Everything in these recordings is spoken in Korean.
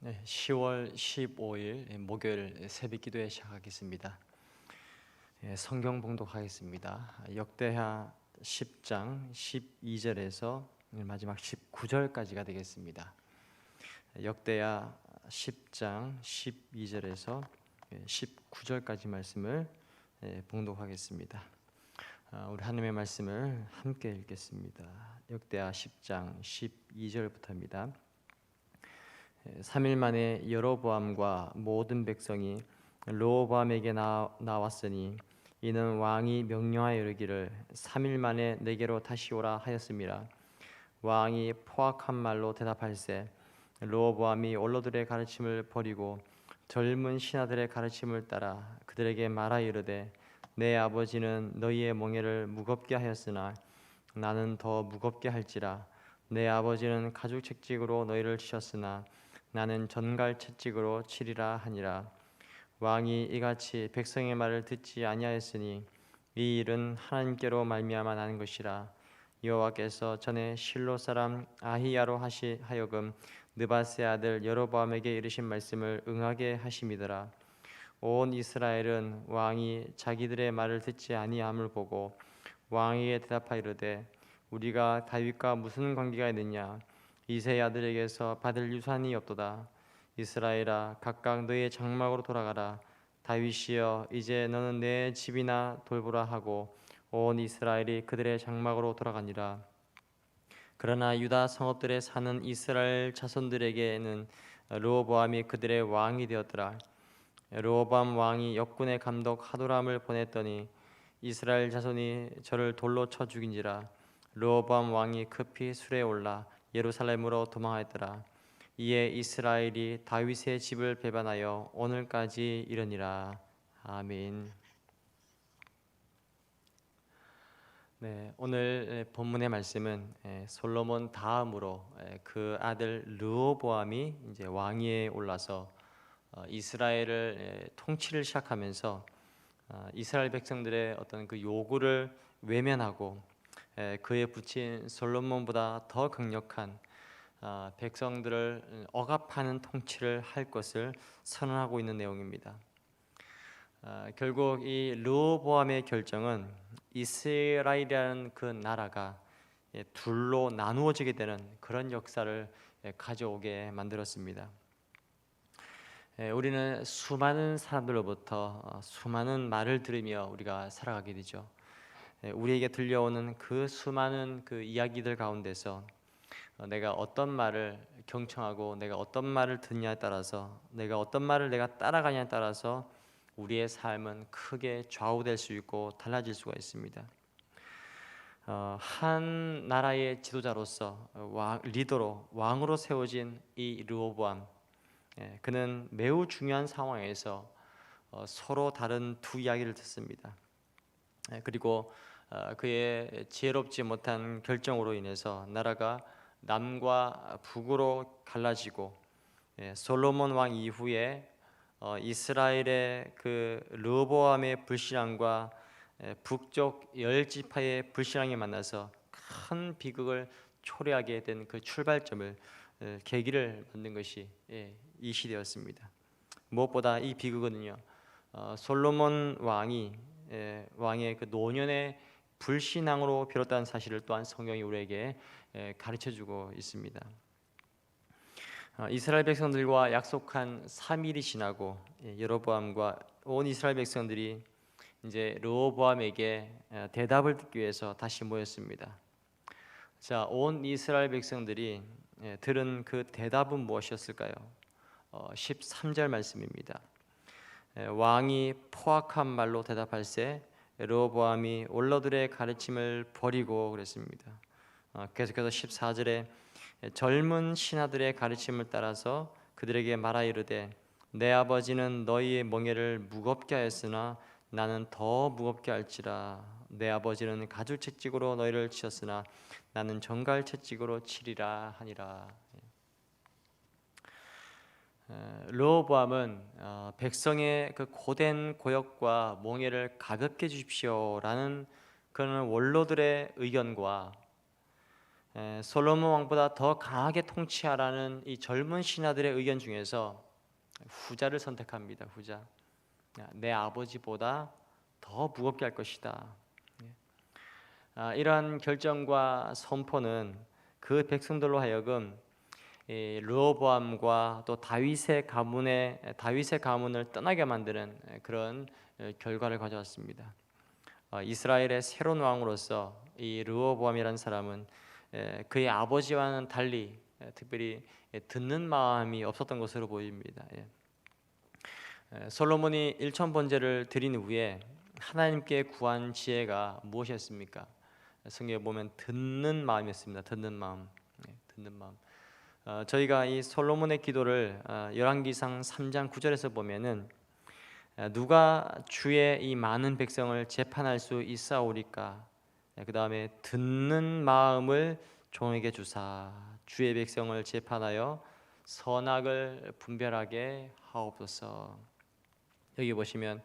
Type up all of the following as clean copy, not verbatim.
10월 15일 목요일 새벽 기도회 시작하겠습니다. 성경 봉독하겠습니다. 역대하 10장 12절에서 마지막 19절까지가 되겠습니다. 역대하 10장 12절에서 19절까지 말씀을 봉독하겠습니다. 우리 하나님의 말씀을 함께 읽겠습니다. 역대하 10장 12절부터입니다. 3일 만에 여로보암과 모든 백성이 르호보암에게 나왔으니 이는 왕이 명령하여 이르기를 3일 만에 내게로 다시 오라 하였음이라. 왕이 포악한 말로 대답할세 르호보암이 원로들의 가르침을 버리고 젊은 신하들의 가르침을 따라 그들에게 말하 이르되 내 아버지는 너희의 멍에를 무겁게 하였으나 나는 더 무겁게 할지라. 내 아버지는 가죽 채찍으로 너희를 치셨으나 나는 전갈 채찍으로 치리라 하니라. 왕이 이같이 백성의 말을 듣지 아니하였으니 이 일은 하나님께로 말미암아 나는 것이라. 여호와께서 전에 실로 사람 아히야로 하여금 느바스의 아들 여로보암에게 이르신 말씀을 응하게 하심이더라. 온 이스라엘은 왕이 자기들의 말을 듣지 아니함을 보고 왕에게 대답하이르되 우리가 다윗과 무슨 관계가 있느냐? 이새의 아들에게서 받을 유산이 없도다. 이스라엘아 각각 너의 장막으로 돌아가라. 다윗이여 이제 너는 내 집이나 돌보라 하고 온 이스라엘이 그들의 장막으로 돌아가니라. 그러나 유다 성읍들에 사는 이스라엘 자손들에게는 르호보암이 그들의 왕이 되었더라. 르호보암 왕이 역군의 감독 하도람을 보냈더니 이스라엘 자손이 저를 돌로 쳐 죽인지라. 르호보암 왕이 급히 술에 올라 예루살렘으로 도망하였더라. 이에 이스라엘이 다윗의 집을 배반하여 오늘까지 이르니라. 아멘. 오늘 본문의 말씀은 솔로몬 다음으로 그 아들 르호보암이 이제 왕위에 올라서 이스라엘을 통치를 시작하면서 이스라엘 백성들의 어떤 그 요구를 외면하고 그에 붙인 솔로몬보다 더 강력한 백성들을 억압하는 통치를 할 것을 선언하고 있는 내용입니다. 결국 이 르호보암의 결정은 이스라엘이라는 그 나라가 둘로 나누어지게 되는 그런 역사를 가져오게 만들었습니다. 우리는 수많은 사람들로부터 수많은 말을 들으며 우리가 살아가게 되죠. 우리에게 들려오는 그 수많은 그 이야기들 가운데서 내가 어떤 말을 경청하고 내가 어떤 말을 듣냐에 따라서 내가 어떤 말을 내가 따라가냐에 따라서 우리의 삶은 크게 좌우될 수 있고 달라질 수가 있습니다. 한 나라의 지도자로서 리더로 왕으로 세워진 이 르호보암, 그는 매우 중요한 상황에서 서로 다른 두 이야기를 듣습니다. 그리고 그의 지혜롭지 못한 결정으로 인해서 나라가 남과 북으로 갈라지고 솔로몬 왕 이후에 이스라엘의 그 르호보암의 불신앙과 북쪽 열 지파의 불신앙이 만나서 큰 비극을 초래하게 된 그 출발점을 계기를 만든 것이 이 시대였습니다. 무엇보다 이 비극은요, 솔로몬 왕의 그 노년의 불신앙으로 비롯된 사실을 또한 성경이 우리에게 가르쳐주고 있습니다. 이스라엘 백성들과 약속한 3일이 지나고 여로보암과 온 이스라엘 백성들이 이제 르호보암에게 대답을 듣기 위해서 다시 모였습니다. 자, 온 이스라엘 백성들이 들은 그 대답은 무엇이었을까요? 13절 말씀입니다. 왕이 포악한 말로 대답할세 르호보암이 원로들의 가르침을 버리고 그랬습니다. 계속해서 14절에 젊은 신하들의 가르침을 따라서 그들에게 말하 이르되 내 아버지는 너희의 멍에를 무겁게 하였으나 나는 더 무겁게 할지라. 내 아버지는 가죽 채찍으로 너희를 치셨으나 나는 정갈 채찍으로 치리라 하니라. 르호보암은 백성의 그 고된 고역과 멍에를 가볍게 주십시오라는 그런 원로들의 의견과 솔로몬 왕보다 더 강하게 통치하라는 이 젊은 신하들의 의견 중에서 후자를 선택합니다. 후자. 내 아버지보다 더 무겁게 할 것이다. 이러한 결정과 선포는 그 백성들로 하여금 르호보암과 또 다윗의 가문을 떠나게 만드는 그런 결과를 가져왔습니다. 이스라엘의 새로운 왕으로서 이 르호보암이라는 사람은 그의 아버지와는 달리 특별히 듣는 마음이 없었던 것으로 보입니다. 솔로몬이 일천 번제를 드린 후에 하나님께 구한 지혜가 무엇이었습니까? 성경에 보면 듣는 마음이었습니다. 듣는 마음, 듣는 마음. 저희가 이 솔로몬의 기도를 열왕기상 3장 9절에서 보면은 누가 주의 이 많은 백성을 재판할 수 있사오리까? 그 다음에 듣는 마음을 종에게 주사 주의 백성을 재판하여 선악을 분별하게 하옵소서. 여기 보시면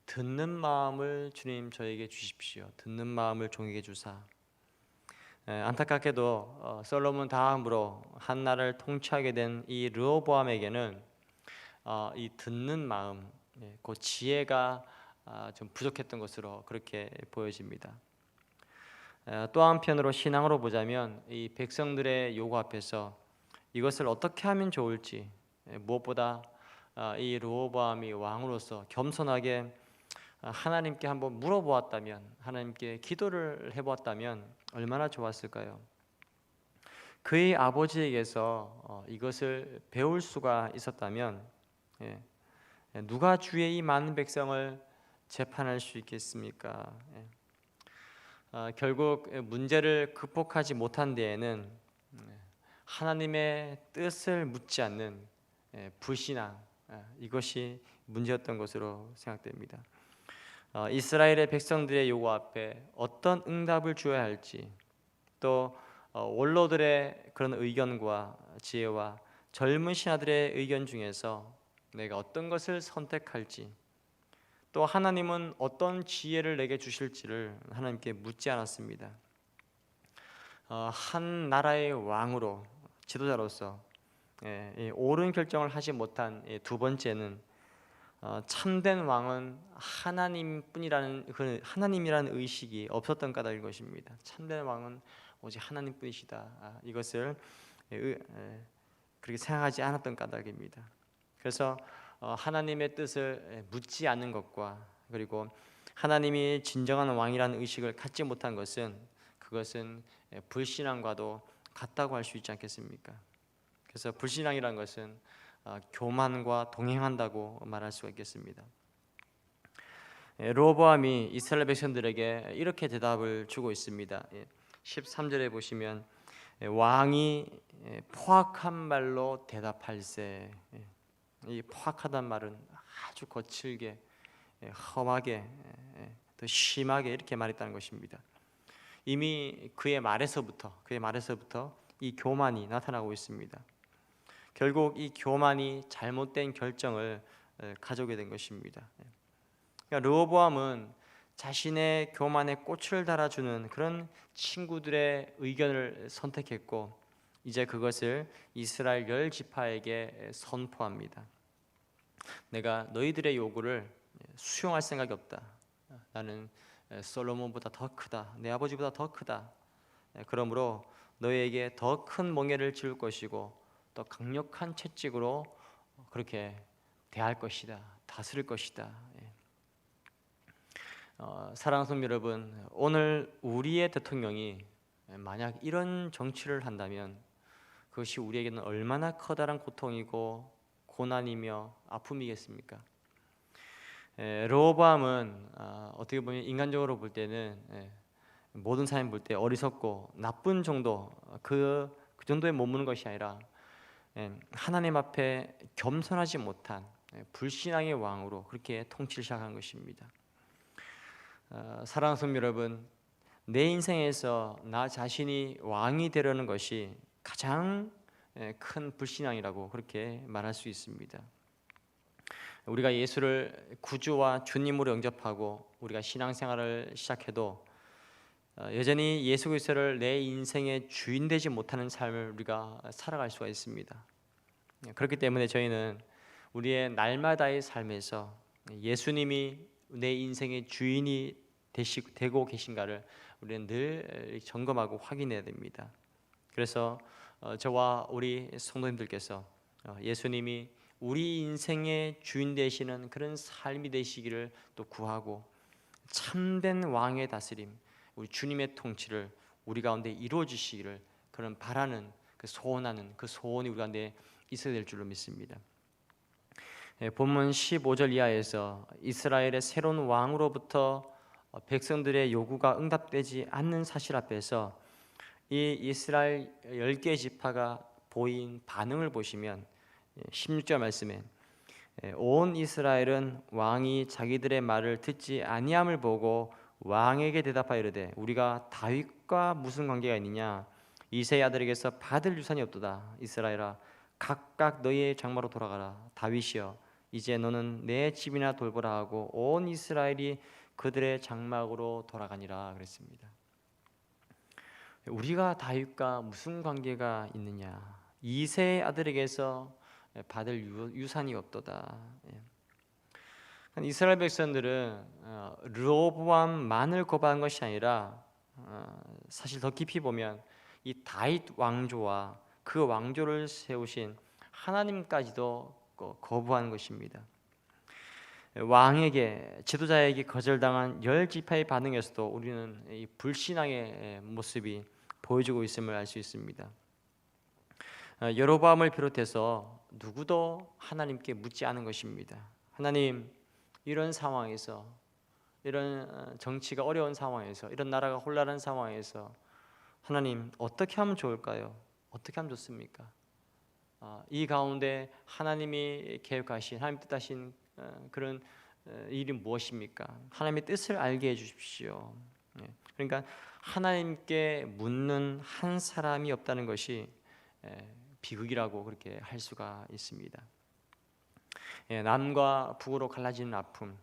듣는 마음을 주님 저에게 주십시오. 듣는 마음을 종에게 주사. 안타깝게도 솔로몬 다음으로 한 나라를 통치하게 된 이 르호보암에게는 이 듣는 마음, 그 지혜가 좀 부족했던 것으로 그렇게 보여집니다. 또 한편으로 신앙으로 보자면 이 백성들의 요구 앞에서 이것을 어떻게 하면 좋을지, 무엇보다 이 르호보암이 왕으로서 겸손하게 하나님께 한번 물어보았다면, 하나님께 기도를 해보았다면 얼마나 좋았을까요? 그의 아버지에게서 이것을 배울 수가 있었다면 누가 주의 이 많은 백성을 재판할 수 있겠습니까? 결국 문제를 극복하지 못한 데에는 하나님의 뜻을 묻지 않는 불신앙, 이것이 문제였던 것으로 생각됩니다. 이스라엘의 백성들의 요구 앞에 어떤 응답을 주어야 할지, 또 원로들의 그런 의견과 지혜와 젊은 신하들의 의견 중에서 내가 어떤 것을 선택할지, 또 하나님은 어떤 지혜를 내게 주실지를 하나님께 묻지 않았습니다. 한 나라의 왕으로, 지도자로서 옳은 결정을 하지 못한 두 번째는 참된 왕은 하나님이라는 의식이 없었던 까닭인 것입니다. 참된 왕은 오직 하나님뿐이시다. 이것을 그렇게 생각하지 않았던 까닭입니다. 그래서 하나님의 뜻을 묻지 않는 것과 그리고 하나님이 진정한 왕이라는 의식을 갖지 못한 것은 그것은 불신앙과도 같다고 할 수 있지 않겠습니까? 그래서 불신앙이란 것은 교만과 동행한다고 말할 수가 있겠습니다. 르호보암이 이스라엘 백성들에게 이렇게 대답을 주고 있습니다. 13절에 보시면 왕이 포악한 말로 대답할세. 이 포악하단 말은 아주 거칠게, 험하게, 더 심하게 이렇게 말했다는 것입니다. 이미 그의 말에서부터 이 교만이 나타나고 있습니다. 결국 이 교만이 잘못된 결정을 가져오게 된 것입니다. 그러니까 르호보암은 자신의 교만에 꽃을 달아주는 그런 친구들의 의견을 선택했고 이제 그것을 이스라엘 열 지파에게 선포합니다. 내가 너희들의 요구를 수용할 생각이 없다. 나는 솔로몬보다 더 크다. 내 아버지보다 더 크다. 그러므로 너희에게 더 큰 멍에를 지을 것이고 또 강력한 채찍으로 그렇게 대할 것이다. 다스릴 것이다. 사랑하는 성도 여러분, 오늘 우리의 대통령이 만약 이런 정치를 한다면 그것이 우리에게는 얼마나 커다란 고통이고 고난이며 아픔이겠습니까? 르호보암은 어떻게 보면 인간적으로 볼 때는 모든 사람이 볼 때 어리석고 나쁜 정도, 그 정도에 머무는 것이 아니라 하나님 앞에 겸손하지 못한 불신앙의 왕으로 그렇게 통치를 시작한 것입니다. 사랑하는 성도 여러분, 내 인생에서 나 자신이 왕이 되려는 것이 가장 큰 불신앙이라고 그렇게 말할 수 있습니다. 우리가 예수를 구주와 주님으로 영접하고 우리가 신앙생활을 시작해도 여전히 예수 그리스도를 내 인생의 주인 되지 못하는 삶을 우리가 살아갈 수가 있습니다. 그렇기 때문에 저희는 우리의 날마다의 삶에서 예수님이 내 인생의 주인이 되고 계신가를 우리는 늘 점검하고 확인해야 됩니다. 그래서 저와 우리 성도님들께서 예수님이 우리 인생의 주인 되시는 그런 삶이 되시기를 또 구하고, 참된 왕의 다스림, 우리 주님의 통치를 우리 가운데 이루어 주시기를 그런 바라는, 소원하는 그 소원이 우리 가운데 있어야 될 줄로 믿습니다. 본문 15절 이하에서 이스라엘의 새로운 왕으로부터 백성들의 요구가 응답되지 않는 사실 앞에서 이 이스라엘 10개 지파가 보인 반응을 보시면 16절 말씀에 온 이스라엘은 왕이 자기들의 말을 듣지 아니함을 보고 왕에게 대답하여 이르되 우리가 다윗과 무슨 관계가 있느냐? 이새의 아들에게서 받을 유산이 없도다. 이스라엘아, 각각 너희의 장마로 돌아가라. 다윗이여, 이제 너는 내 집이나 돌보라 하고 온 이스라엘이 그들의 장막으로 돌아가니라 그랬습니다. 우리가 다윗과 무슨 관계가 있느냐? 이새의 아들에게서 받을 유산이 없도다. 이스라엘 백성들은 르호보암만을 거부한 것이 아니라 사실 더 깊이 보면 이 다윗 왕조와 그 왕조를 세우신 하나님까지도 거부한 것입니다. 왕에게, 지도자에게 거절당한 10지파의 반응에서도 우리는 이 불신앙의 모습이 보여지고 있음을 알 수 있습니다. 여로보암을 비롯해서 누구도 하나님께 묻지 않은 것입니다. 하나님, 이런 상황에서, 이런 정치가 어려운 상황에서, 이런 나라가 혼란한 상황에서 하나님 어떻게 하면 좋을까요? 어떻게 하면 좋습니까? 이 가운데 하나님이 계획하신, 하나님 뜻하신 그런 일이 무엇입니까? 하나님의 뜻을 알게 해주십시오. 그러니까 하나님께 묻는 한 사람이 없다는 것이 비극이라고 그렇게 할 수가 있습니다. 남과 북으로 갈라지는 아픔,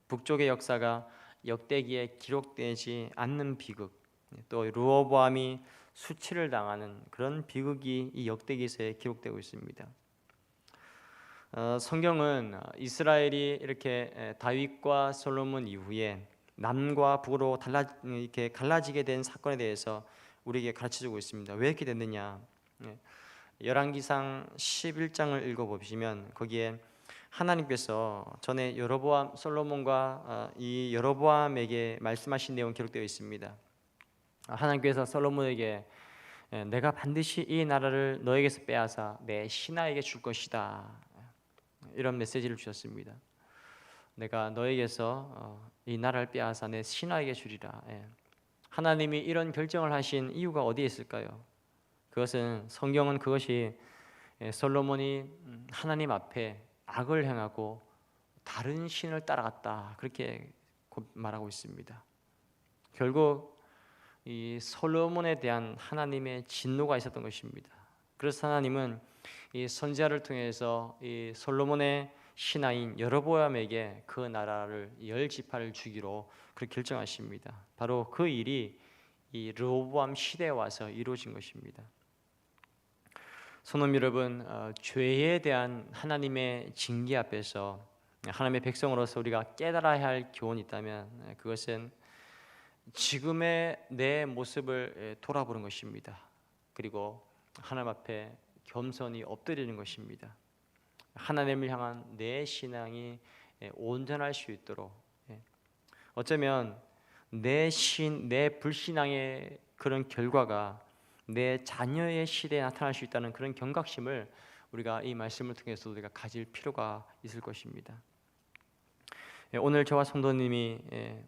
북쪽의 역사가 역대기에 기록되지 않는 비극, 또 르호보암이 수치를 당하는 그런 비극이 이 역대기서에 기록되고 있습니다. 성경은 이스라엘이 이렇게 다윗과 솔로몬 이후에 남과 북으로 이렇게 갈라지게 된 사건에 대해서 우리에게 가르쳐주고 있습니다. 왜 이렇게 됐느냐? 열왕기상 11장을 읽어보시면 거기에 하나님께서 전에 솔로몬과 이 여로보암에게 말씀하신 내용 기록되어 있습니다. 하나님께서 솔로몬에게 내가 반드시 이 나라를 너에게서 빼앗아 내 신하에게 줄 것이다, 이런 메시지를 주셨습니다. 내가 너에게서 이 나라를 빼앗아 내 신하에게 주리라. 하나님이 이런 결정을 하신 이유가 어디에 있을까요? 그것은, 성경은 그것이 솔로몬이 하나님 앞에 악을 행하고 다른 신을 따라갔다, 그렇게 말하고 있습니다. 결국 이 솔로몬에 대한 하나님의 진노가 있었던 것입니다. 그래서 하나님은 이 선지자를 통해서 이 솔로몬의 신하인 여로보암에게 그 나라를 10지파를 주기로 그렇게 결정하십니다. 바로 그 일이 이 르호보암 시대에 와서 이루어진 것입니다. 성도 여러분, 죄에 대한 하나님의 징계 앞에서 하나님의 백성으로서 우리가 깨달아야 할 교훈이 있다면 그것은 지금의 내 모습을 돌아보는 것입니다. 그리고 하나님 앞에 겸손히 엎드리는 것입니다. 하나님을 향한 내 신앙이 온전할 수 있도록, 어쩌면 내 불신앙의 그런 결과가 내 자녀의 시대에 나타날 수 있다는 그런 경각심을 우리가 이 말씀을 통해서 우리가 가질 필요가 있을 것입니다. 오늘 저와 성도님이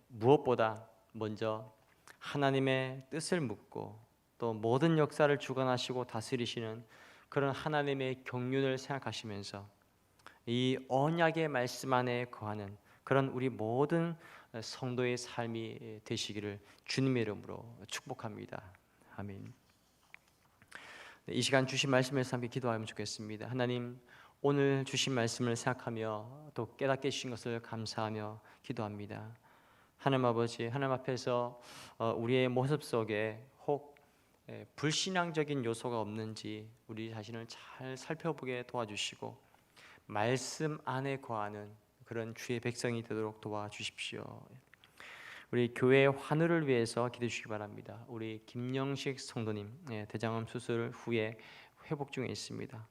무엇보다 먼저 하나님의 뜻을 묻고 또 모든 역사를 주관하시고 다스리시는 그런 하나님의 경륜을 생각하시면서 이 언약의 말씀 안에 거하는 그런 우리 모든 성도의 삶이 되시기를 주님의 이름으로 축복합니다. 아멘. 이 시간 주신 말씀에서 함께 기도하면 좋겠습니다. 하나님, 오늘 주신 말씀을 생각하며 또 깨닫게 해주신 것을 감사하며 기도합니다. 하나님 아버지, 하나님 앞에서 우리의 모습 속에 혹 불신앙적인 요소가 없는지 우리 자신을 잘 살펴보게 도와주시고 말씀 안에 거하는 그런 주의 백성이 되도록 도와주십시오. 우리 교회 환우를 위해서 기도해 주시기 바랍니다. 우리 김영식 성도님 대장암 수술 후에 회복 중에 있습니다.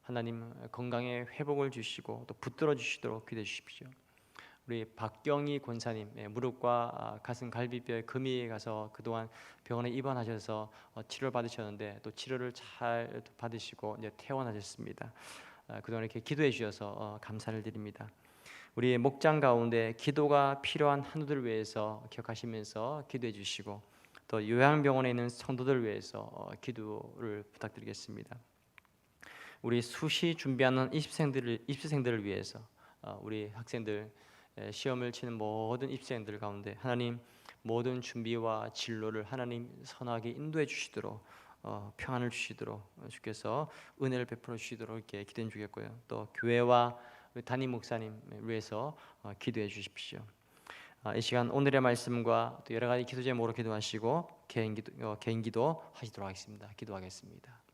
하나님 건강에 회복을 주시고 또 붙들어 주시도록 기도해 주십시오. 우리 박경희 권사님 무릎과 가슴 갈비뼈에 금이 가서 그동안 병원에 입원하셔서 치료를 받으셨는데 또 치료를 잘 받으시고 이제 퇴원하셨습니다. 그동안 이렇게 기도해 주셔서 감사를 드립니다. 우리 목장 가운데 기도가 필요한 한우들을 위해서 기억하시면서 기도해 주시고 또 요양병원에 있는 성도들을 위해서 기도를 부탁드리겠습니다. 우리 수시 준비하는 입시생들을 위해서 우리 학생들 시험을 치는 모든 입시생들 가운데 하나님 모든 준비와 진로를 하나님 선하게 인도해 주시도록 평안을 주시도록 주께서 은혜를 베풀어 주시도록 이렇게 기도해 주겠고요. 또 교회와 우리 담임 목사님 위해서 기도해 주십시오. 이 시간 오늘의 말씀과 또 여러 가지 기도 제목으로 기도하시고 개인 기도 하시도록 하겠습니다. 기도하겠습니다.